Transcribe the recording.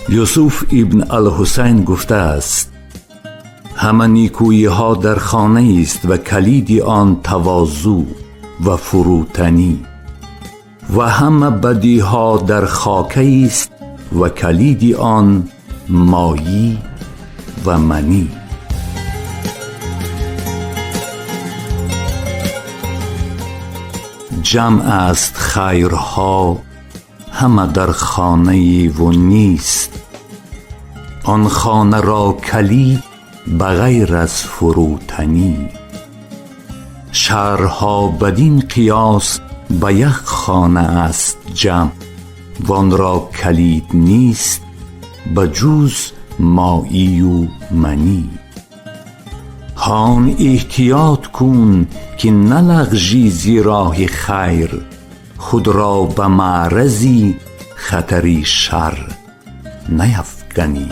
یوسف ابن الحسین گفته است: همه نیکویی ها در خانه است و کلید آن تواضع و فروتنی، و همه بدی ها در خاک است و کلید آن مایی و منی. جمع است خیرها همه در خانه و نیست، آن خانه را کلید بغیر از فروتنی. شهرها بدین قیاس به یک خانه است جمع، وان را کلید نیست بجز مایی و منی. هان احتیاط کن که نلغزی زی راه خیر، خود را به معرض خطر شر نیفکنی.